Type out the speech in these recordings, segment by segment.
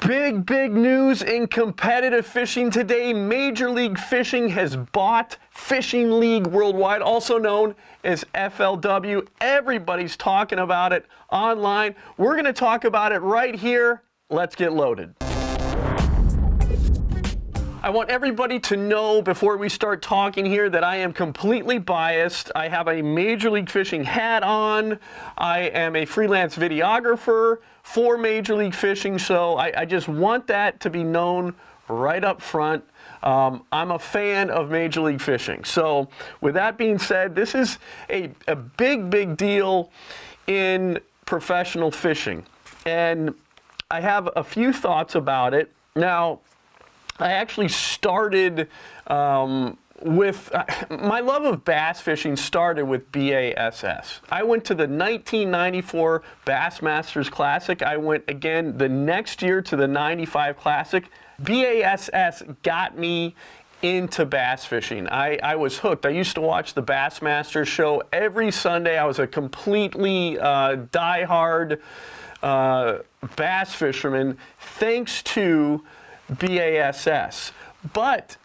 Big news in competitive fishing today. Major League Fishing has bought Fishing League Worldwide, also known as FLW. Everybody's talking about it online. We're going to talk about it right here. Let's get loaded. I want everybody to know before we start talking here that I am completely biased. I have a Major League Fishing hat on. I am a freelance videographer for Major League Fishing, so I just want that to be known right up front. I'm a fan of Major League Fishing. So with that being said, this is a big deal in professional fishing. And I have a few thoughts about it. Now, I actually started with my love of bass fishing started with BASS. I went to the 1994 Bassmasters Classic. I went again the next year to the 95 Classic. BASS got me into bass fishing. I was hooked. I used to watch the Bassmasters show every Sunday. I was a completely diehard bass fisherman thanks to BASS. But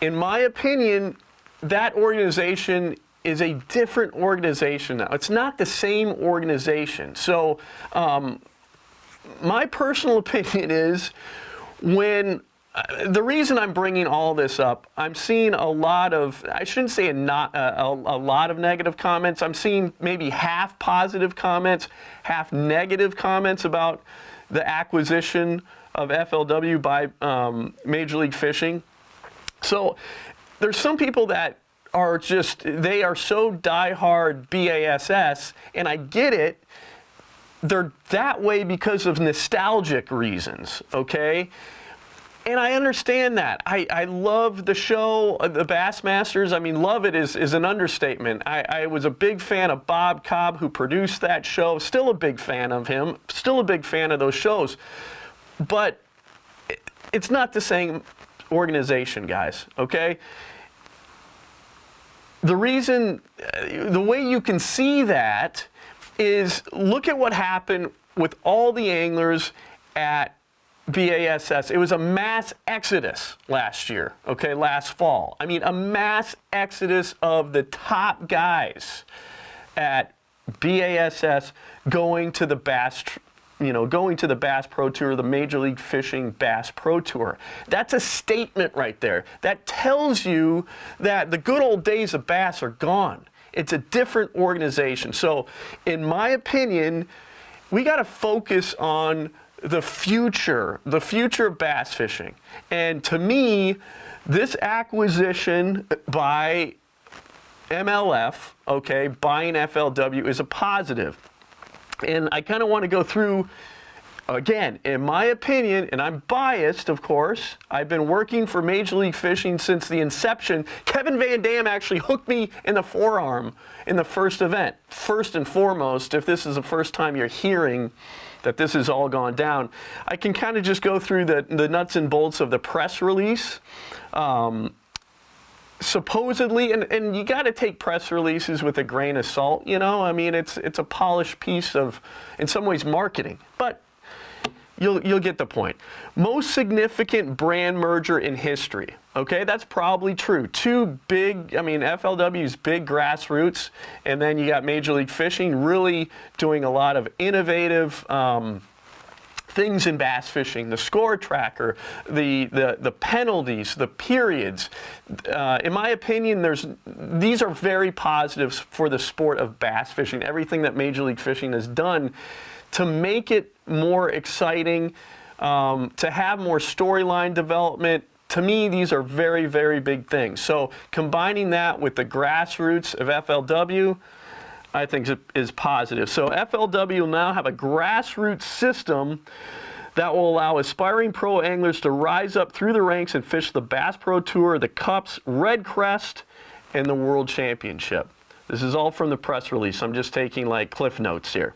in my opinion, that organization is a different organization now. It's not the same organization. So my personal opinion is when the reason I'm bringing all this up, I'm seeing a lot of, I shouldn't say a lot of negative comments. I'm seeing maybe half positive comments, half negative comments about the acquisition of FLW by Major League Fishing. So there's some people that are just, they are so diehard BASS, and I get it. They're that way because of nostalgic reasons, okay? And I understand that. I love the show, the Bassmasters. I mean, love it is an understatement. I was a big fan of Bob Cobb, who produced that show. Still a big fan of him. Still a big fan of those shows. But it's not the same organization, guys, okay? The reason, the way you can see that is look at what happened with all the anglers at BASS. It was a mass exodus last year, okay, last fall. I mean, a mass exodus of the top guys at BASS going to the Bass Pro Tour, the Major League Fishing Bass Pro Tour. That's a statement right there. That tells you that the good old days of bass are gone. It's a different organization. So, in my opinion, we got to focus on the future of bass fishing. And to me, this acquisition by MLF, okay, buying FLW is a positive. And I kind of want to go through, again, in my opinion, and I'm biased, of course. I've been working for Major League Fishing since the inception. Kevin Van Dam actually hooked me in the forearm in the first event. First and foremost, if this is the first time you're hearing that this has all gone down, I can kind of just go through the nuts and bolts of the press release. Supposedly, and you got to take press releases with a grain of salt, you know. I mean, it's a polished piece of, in some ways, marketing, but you'll get the point. Most significant brand merger in history. Okay, that's probably true. Two big, I mean, FLW's big grassroots, and then you got Major League Fishing really doing a lot of innovative things in bass fishing, the score tracker, the penalties, the periods. In my opinion, these are very positives for the sport of bass fishing. Everything that Major League Fishing has done to make it more exciting, to have more storyline development. To me, these are very big things. So combining that with the grassroots of FLW, I think is positive. So FLW will now have a grassroots system that will allow aspiring pro anglers to rise up through the ranks and fish the Bass Pro Tour, the Cups, Red Crest, and the World Championship. This is all from the press release. I'm just taking like cliff notes here.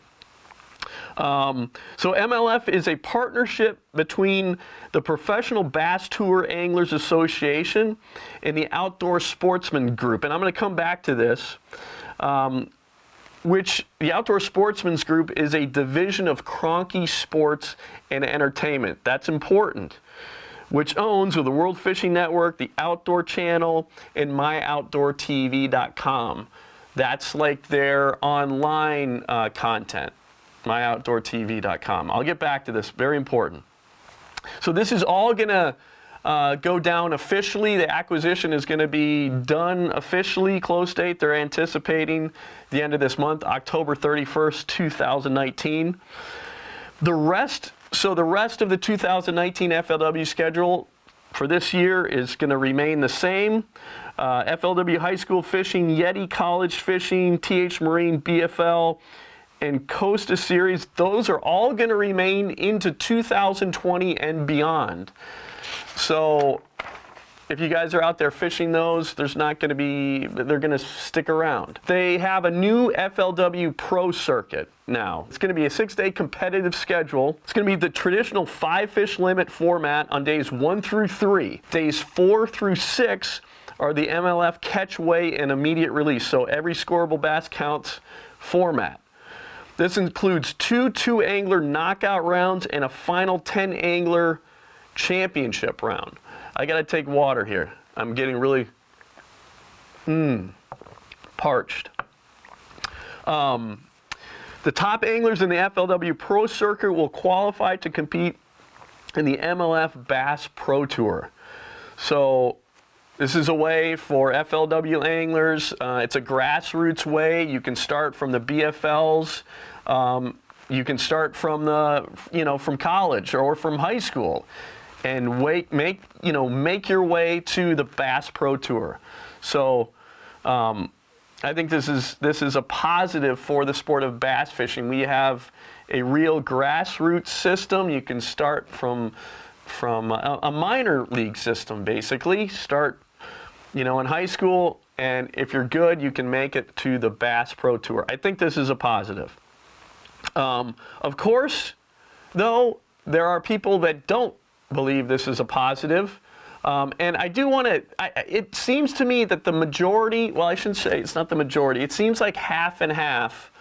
So MLF is a partnership between the Professional Bass Tour Anglers Association and the Outdoor Sportsman Group. And I'm going to come back to this. which the Outdoor Sportsman's Group is a division of Cronky Sports and Entertainment. That's important. Which owns with the World Fishing Network, the Outdoor Channel, and myoutdoortv.com. That's like their online content, myoutdoortv.com. I'll get back to this, very important. So this is all going to go down officially. The acquisition is going to be done officially. Close date, they're anticipating the end of this month, October 31st, 2019. The rest of the 2019 FLW schedule for this year is going to remain the same. FLW High School Fishing, Yeti College Fishing, TH Marine, BFL, and Costa Series, those are all going to remain into 2020 and beyond. So if you guys are out there fishing those, they're going to stick around. They have a new FLW Pro Circuit now. It's going to be a 6-day competitive schedule. It's going to be the traditional 5-fish limit format on days 1 through 3. Days 4 through 6 are the MLF catch, weigh, and immediate release. So every scoreable bass counts format. This includes 2 2-angler knockout rounds and a final 10-angler championship round. I gotta take water here. I'm getting really parched. The top anglers in the FLW Pro Circuit will qualify to compete in the MLF Bass Pro Tour. So this is a way for FLW anglers. It's a grassroots way. You can start from the BFLs. You can start from from college or from high school, and make your way to the Bass Pro Tour. So I think this is a positive for the sport of bass fishing. We have a real grassroots system. You can start from a minor league system, basically. Start in high school, and if you're good, you can make it to the Bass Pro Tour. I think this is a positive. Of course, though, there are people that don't believe this is a positive. And I do want to, it seems to me that the majority, well, I shouldn't say it's not the majority, it seems like half and half.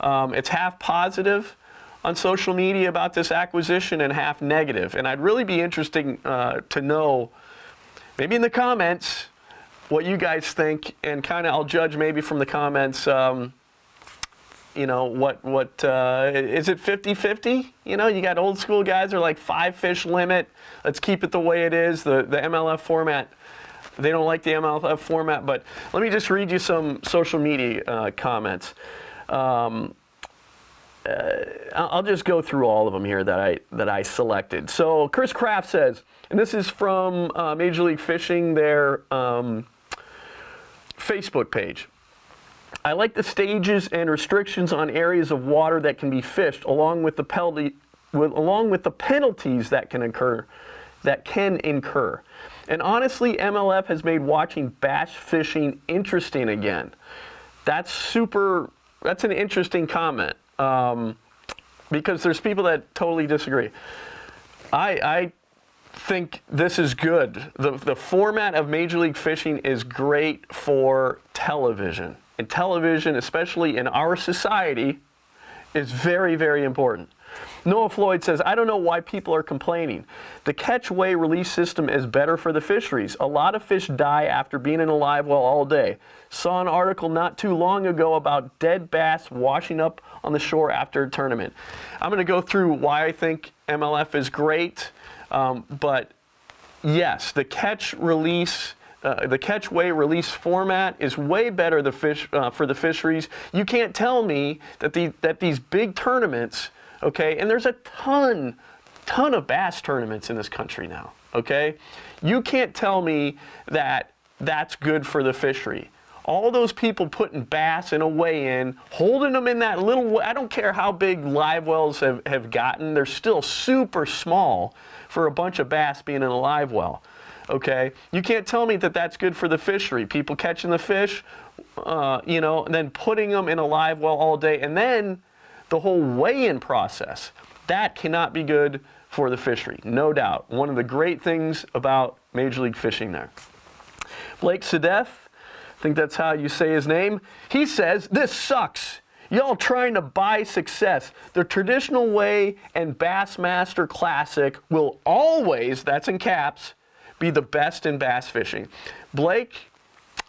It's half positive on social media about this acquisition and half negative. And I'd really be interested to know, maybe in the comments, what you guys think, and kind of I'll judge maybe from the comments, is it 50-50? You got old school guys are like 5-fish limit. Let's keep it the way it is. The MLF format, they don't like the MLF format. But let me just read you some social media comments. I'll just go through all of them here that I selected. So Chris Kraft says, and this is from Major League Fishing, their Facebook page. I like the stages and restrictions on areas of water that can be fished, along with the penalties that can incur. And honestly, MLF has made watching bass fishing interesting again. That's an interesting comment, because there's people that totally disagree. I think this is good. The format of Major League Fishing is great for television. And television, especially in our society, is very, very important. Noah Floyd says, I don't know why people are complaining. The catch, weigh, release system is better for the fisheries. A lot of fish die after being in a live well all day. Saw an article not too long ago about dead bass washing up on the shore after a tournament. I'm going to go through why I think MLF is great, but yes, the catch, release, the catch, weigh, release format is way better for the fisheries. You can't tell me that these big tournaments, okay, and there's a ton of bass tournaments in this country now, okay? You can't tell me that that's good for the fishery. All those people putting bass in a weigh-in, holding them in that little, I don't care how big live wells have gotten, they're still super small for a bunch of bass being in a live well. Okay, you can't tell me that that's good for the fishery. People catching the fish, and then putting them in a live well all day, and then the whole weigh-in process. That cannot be good for the fishery, no doubt. One of the great things about Major League Fishing there. Blake Sedef, I think that's how you say his name. He says, this sucks. Y'all trying to buy success. The traditional way and Bassmaster Classic will always, that's in caps, be the best in bass fishing. Blake,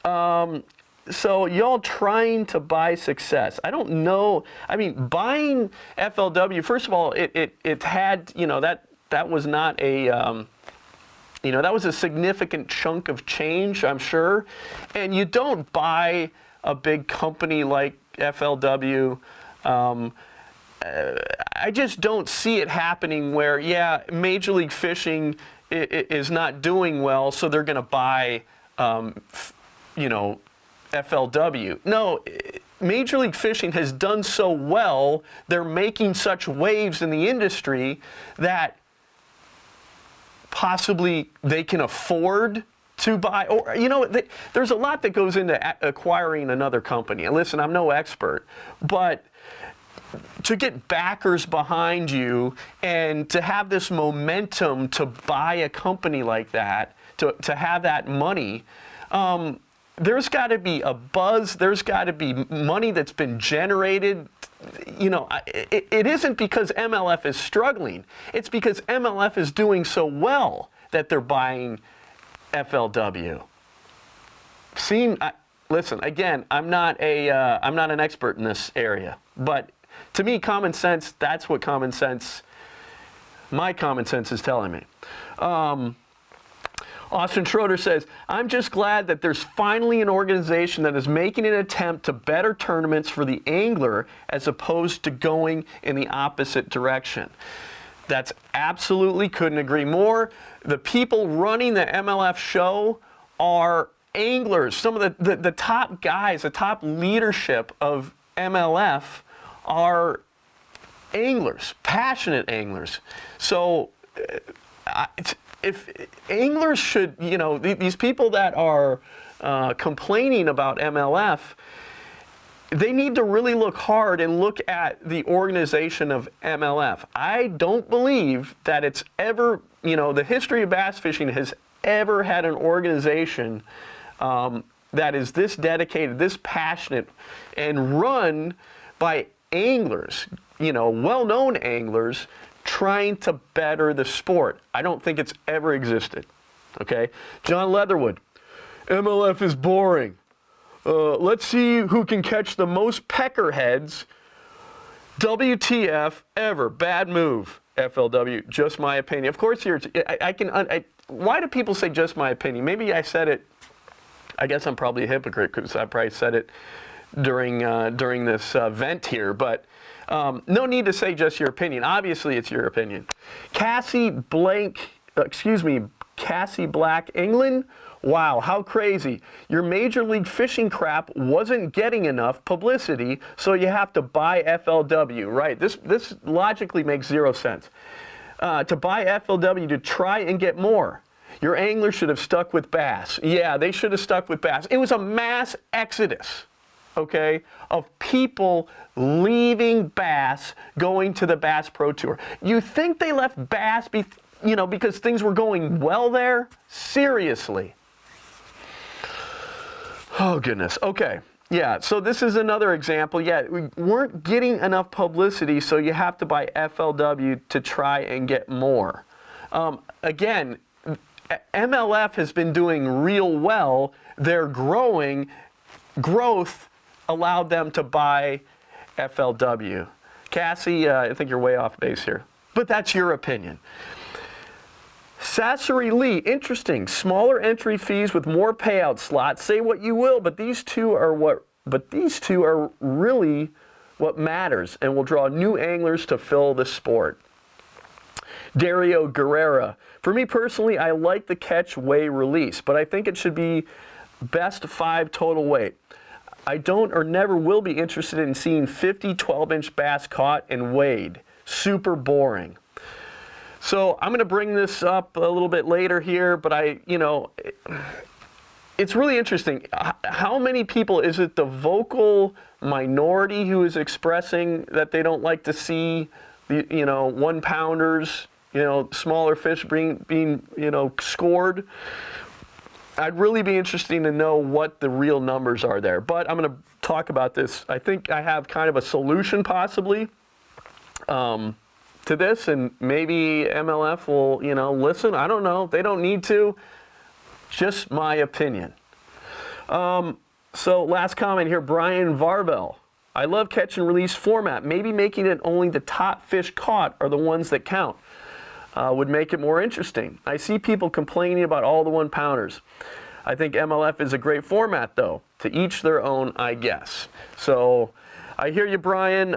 so y'all trying to buy success. I don't know. I mean, buying FLW, first of all, it had, you know, that was not a, you know, that was a significant chunk of change, I'm sure. And you don't buy a big company like FLW. I just don't see it happening where, yeah, Major League Fishing is not doing well, so they're going to buy, you know, FLW. No, Major League Fishing has done so well, they're making such waves in the industry that possibly they can afford to buy, or, you know, there's a lot that goes into acquiring another company. And listen, I'm no expert, but to get backers behind you and to have this momentum to buy a company like that, to have that money, there's got to be a buzz, there's got to be money that's been generated. You know, it isn't because MLF is struggling. It's because MLF is doing so well that they're buying FLW. Listen, again, I'm not an expert in this area, but to me, common sense, that's what my common sense is telling me. Austin Schroeder says, I'm just glad that there's finally an organization that is making an attempt to better tournaments for the angler as opposed to going in the opposite direction. That's absolutely, couldn't agree more. The people running the MLF show are anglers. Some of the top guys, the top leadership of MLF are anglers, passionate anglers. So if anglers should, you know, these people that are complaining about MLF, they need to really look hard and look at the organization of MLF. I don't believe that it's ever, you know, the history of bass fishing has ever had an organization that is this dedicated, this passionate, and run by anglers, you know, well-known anglers, trying to better the sport. I don't think it's ever existed. Okay? John Leatherwood, MLF is boring. Let's see who can catch the most peckerheads. WTF ever. Bad move. FLW. Just my opinion. Of course, why do people say just my opinion? Maybe I said it. I guess I'm probably a hypocrite because I probably said it during this vent here, but no need to say just your opinion. Obviously, it's your opinion. Cassie Black England. Wow, how crazy. Your Major League Fishing crap wasn't getting enough publicity, so you have to buy FLW. Right, this logically makes zero sense. To buy FLW to try and get more. Your angler should have stuck with bass. Yeah, they should have stuck with bass. It was a mass exodus, okay, of people leaving bass, going to the Bass Pro Tour. You think they left bass because things were going well there? Seriously. Oh, goodness. Okay. Yeah, so this is another example. Yeah, we weren't getting enough publicity, so you have to buy FLW to try and get more. Again, MLF has been doing real well. They're growing. Growth allowed them to buy FLW. Cassie, I think you're way off base here, but that's your opinion. Sassery Lee, interesting. Smaller entry fees with more payout slots. Say what you will, but these two are really what matters and will draw new anglers to fill the sport. Dario Guerrera. For me personally, I like the catch, weigh, release, but I think it should be best 5 total weight. I don't or never will be interested in seeing 50 12-inch bass caught and weighed. Super boring. So I'm going to bring this up a little bit later here, but it's really interesting. How many people, is it the vocal minority who is expressing that they don't like to see the, 1-pounders, smaller fish being scored? I'd really be interested to know what the real numbers are there. But I'm going to talk about this. I think I have kind of a solution possibly to this, and maybe MLF will, you know, listen. I don't know. They don't need to. Just my opinion. So last comment here, Brian Varvel. I love catch and release format. Maybe making it only the top fish caught are the ones that count. Would make it more interesting. I see people complaining about all the 1-pounders. I think MLF is a great format, though. To each their own, I guess. So I hear you, Brian.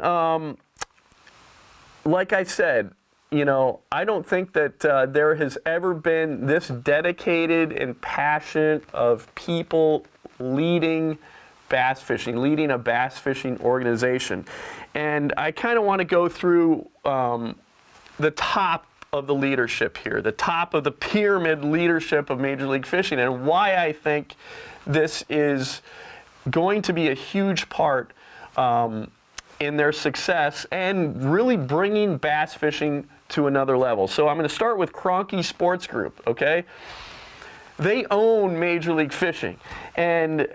Like I said, you know, I don't think that there has ever been this dedicated and passionate of people leading bass fishing, leading a bass fishing organization. And I kind of want to go through the top of the leadership here, the top of the pyramid leadership of Major League Fishing, and why I think this is going to be a huge part in their success and really bringing bass fishing to another level. So I'm going to start with Kroenke Sports Group, okay? They own Major League Fishing, and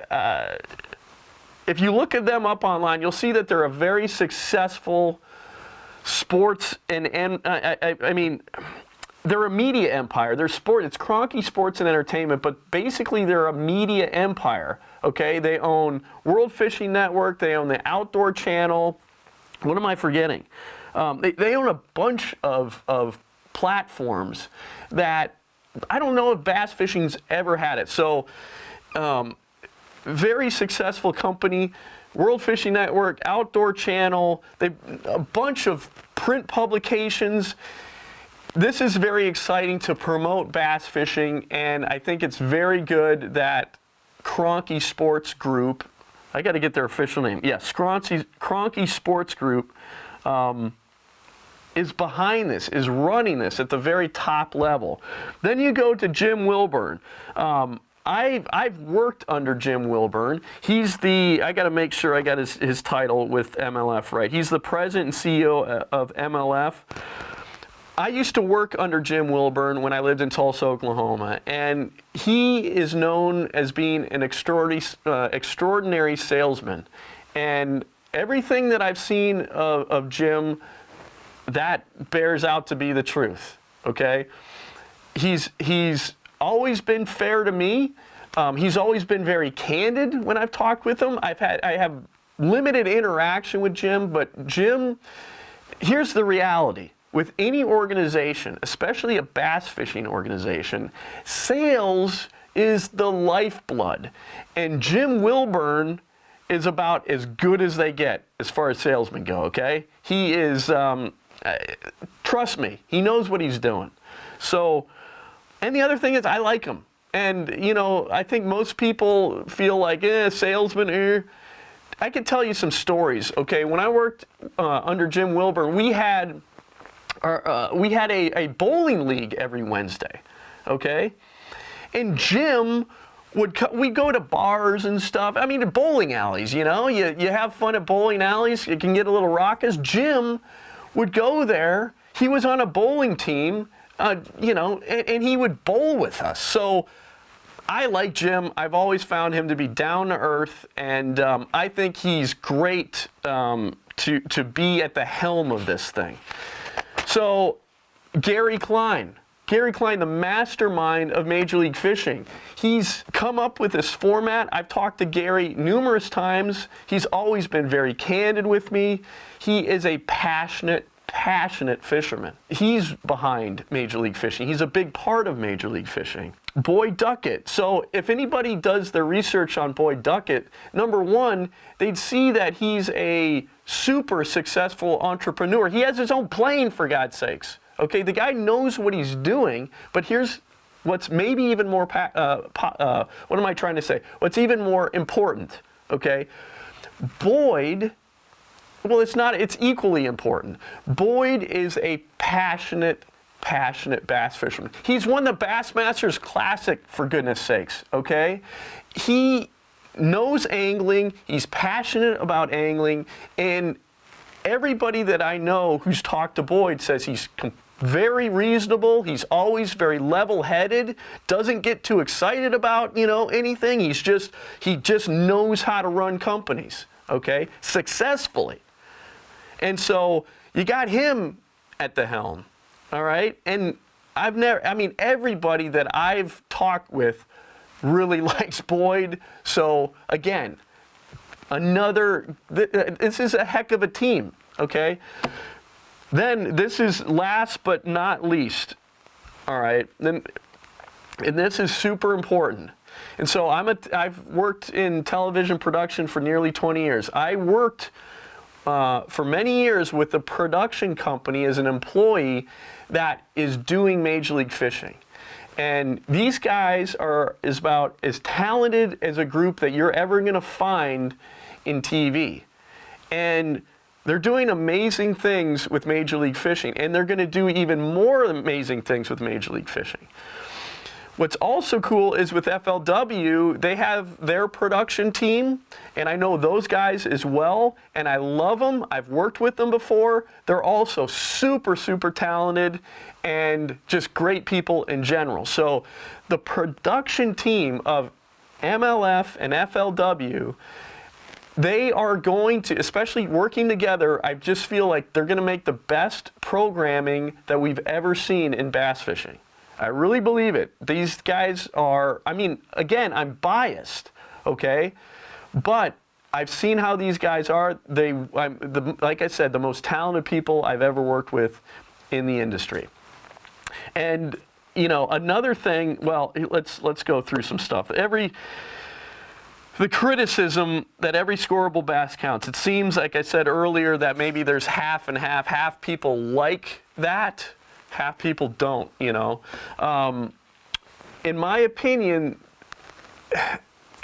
if you look at them up online, you'll see that they're a very successful sports and I mean, they're a media empire. They're sport. It's Kroenke Sports and Entertainment, but basically they're a media empire. Okay, they own World Fishing Network. They own the Outdoor Channel. What am I forgetting? They own a bunch of platforms that I don't know if bass fishing's ever had it. So, very successful company. World Fishing Network, Outdoor Channel, a bunch of print publications. This is very exciting to promote bass fishing, and I think it's very good that Kroenke Sports Group, I got to get their official name, yes, Kroenke Sports Group is behind this, is running this at the very top level. Then you go to Jim Wilburn. I've worked under Jim Wilburn. He's the, I got to make sure I got his title with MLF right. He's the president and CEO of MLF. I used to work under Jim Wilburn when I lived in Tulsa, Oklahoma, and he is known as being an extraordinary salesman. And everything that I've seen of Jim, that bears out to be the truth, okay? He's always been fair to me. He's always been very candid when I've talked with him. I have limited interaction with Jim, but Jim, here's the reality. With any organization, especially a bass fishing organization, sales is the lifeblood. And Jim Wilburn is about as good as they get as far as salesmen go, okay? He is, trust me, he knows what he's doing. So, and the other thing is I like him. And, you know, I think most people feel like, salesman, I could tell you some stories, okay? When I worked under Jim Wilburn, we had a bowling league every Wednesday, okay? And Jim we'd go to bars and stuff. I mean, bowling alleys, you know? You have fun at bowling alleys. You can get a little raucous. Jim would go there. He was on a bowling team, you know, and he would bowl with us. So I like Jim. I've always found him to be down to earth, and I think he's great to be at the helm of this thing. So, Gary Klein, the mastermind of Major League Fishing. He's come up with this format. I've talked to Gary numerous times. He's always been very candid with me. He is a passionate fisherman. He's behind Major League Fishing. He's a big part of Major League Fishing. Boyd Duquette. So if anybody does their research on Boyd Duquette, number one, they'd see that he's a super successful entrepreneur. He has his own plane, for God's sakes. Okay, the guy knows what he's doing, but here's what's maybe even more, what am I trying to say? What's even more important, okay? Boyd, well, it's equally important. Boyd is a passionate bass fisherman. He's won the Bassmasters Classic, for goodness sakes, okay? He knows angling, he's passionate about angling, and everybody that I know who's talked to Boyd says he's very reasonable. He's always very level-headed, doesn't get too excited about, anything. He just knows how to run companies, okay, successfully. And so you got him at the helm, all right? And everybody that I've talked with really likes Boyd. So again, this is a heck of a team, okay? Then this is last but not least, all right? And this is super important. And so I've worked in television production for nearly 20 years. I worked for many years with a production company as an employee that is doing Major League Fishing. And these guys is about as talented as a group that you're ever going to find in TV. And they're doing amazing things with Major League Fishing, and they're going to do even more amazing things with Major League Fishing. What's also cool is with FLW, they have their production team, and I know those guys as well, and I love them. I've worked with them before. They're also super, super talented and just great people in general. So the production team of MLF and FLW, they are going to, especially working together, I just feel like they're going to make the best programming that we've ever seen in bass fishing. I really believe it. These guys are, again, I'm biased, okay? But I've seen how these guys are. Like I said, the most talented people I've ever worked with in the industry. And, another thing, well, let's go through some stuff. The criticism that every scoreable bass counts. It seems, like I said earlier, that maybe there's half and half. Half people like that, half people don't, In my opinion,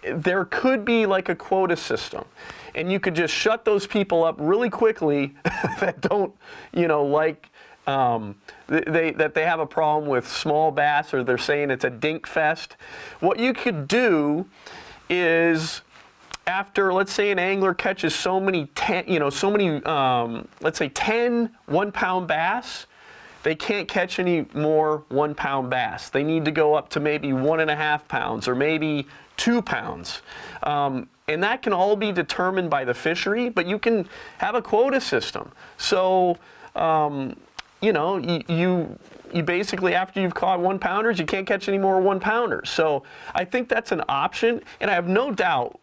there could be like a quota system, and you could just shut those people up really quickly that don't, like, that they have a problem with small bass, or they're saying it's a dink fest. What you could do is, after, let's say, an angler catches so many, let's say 10 1-pound bass, they can't catch any more 1-pound bass. They need to go up to maybe 1.5 pounds or maybe 2 pounds. And that can all be determined by the fishery, but you can have a quota system. So, you basically, after you've caught 1-pounders, you can't catch any more 1-pounders. So I think that's an option, and I have no doubt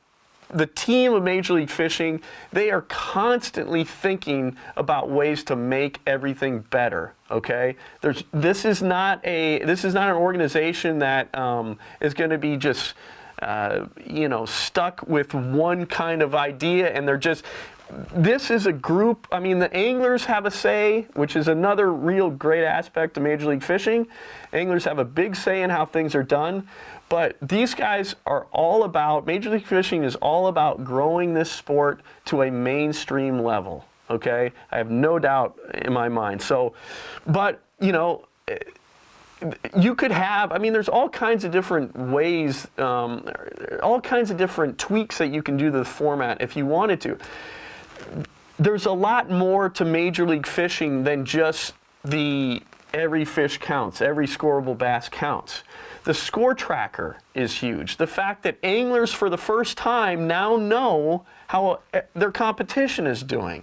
the team of Major League Fishing, they are constantly thinking about ways to make everything better, okay? This is not an organization that is going to be just, stuck with one kind of idea, and this is a group. The anglers have a say, which is another real great aspect of Major League Fishing. Anglers have a big say in how things are done, but these guys are all about, Major League Fishing is all about growing this sport to a mainstream level, okay? I have no doubt in my mind. So, but, you could have, there's all kinds of different ways, all kinds of different tweaks that you can do to the format if you wanted to. There's a lot more to Major League Fishing than just the every fish counts, every scoreable bass counts. The score tracker is huge. The fact that anglers for the first time now know how their competition is doing.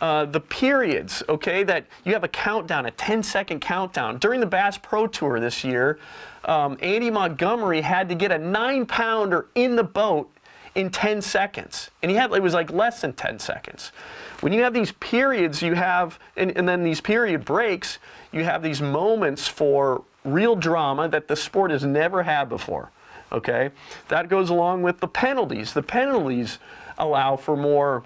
The periods, okay, that you have a countdown, a 10-second countdown. During the Bass Pro Tour this year, Andy Montgomery had to get a 9-pounder in the boat in 10 seconds. And it was like less than 10 seconds. When you have these periods, you have, and then these period breaks, you have these moments for real drama that the sport has never had before, okay? That goes along with the penalties. The penalties allow for more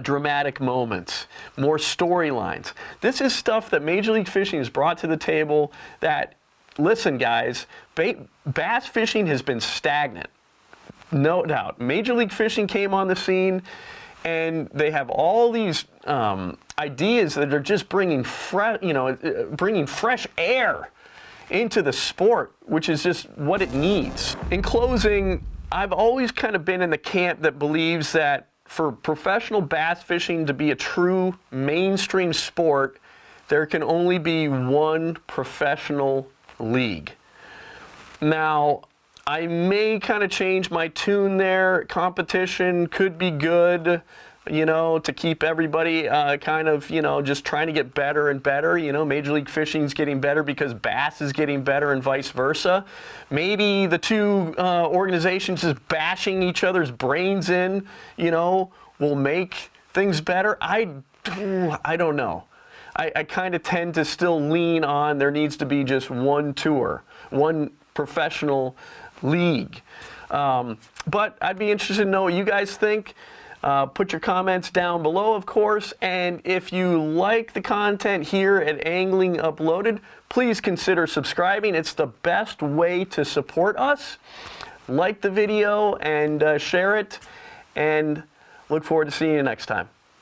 dramatic moments, more storylines. This is stuff that Major League Fishing has brought to the table that, listen guys, bass fishing has been stagnant. No doubt. Major League Fishing came on the scene, and they have all these ideas that are just bringing fresh air into the sport, which is just what it needs. In closing, I've always kind of been in the camp that believes that for professional bass fishing to be a true mainstream sport, there can only be one professional league. Now, I may kind of change my tune there. Competition could be good, you know, to keep everybody kind of, you know, just trying to get better and better. You know, Major League Fishing is getting better because bass is getting better and vice versa. Maybe the two organizations just bashing each other's brains in, you know, will make things better. I don't know. I kind of tend to still lean on there needs to be just one tour, one professional league. But I'd be interested to know what you guys think. Put your comments down below, of course, and if you like the content here at Angling Uploaded, please consider subscribing. It's the best way to support us. Like the video and share it, and look forward to seeing you next time.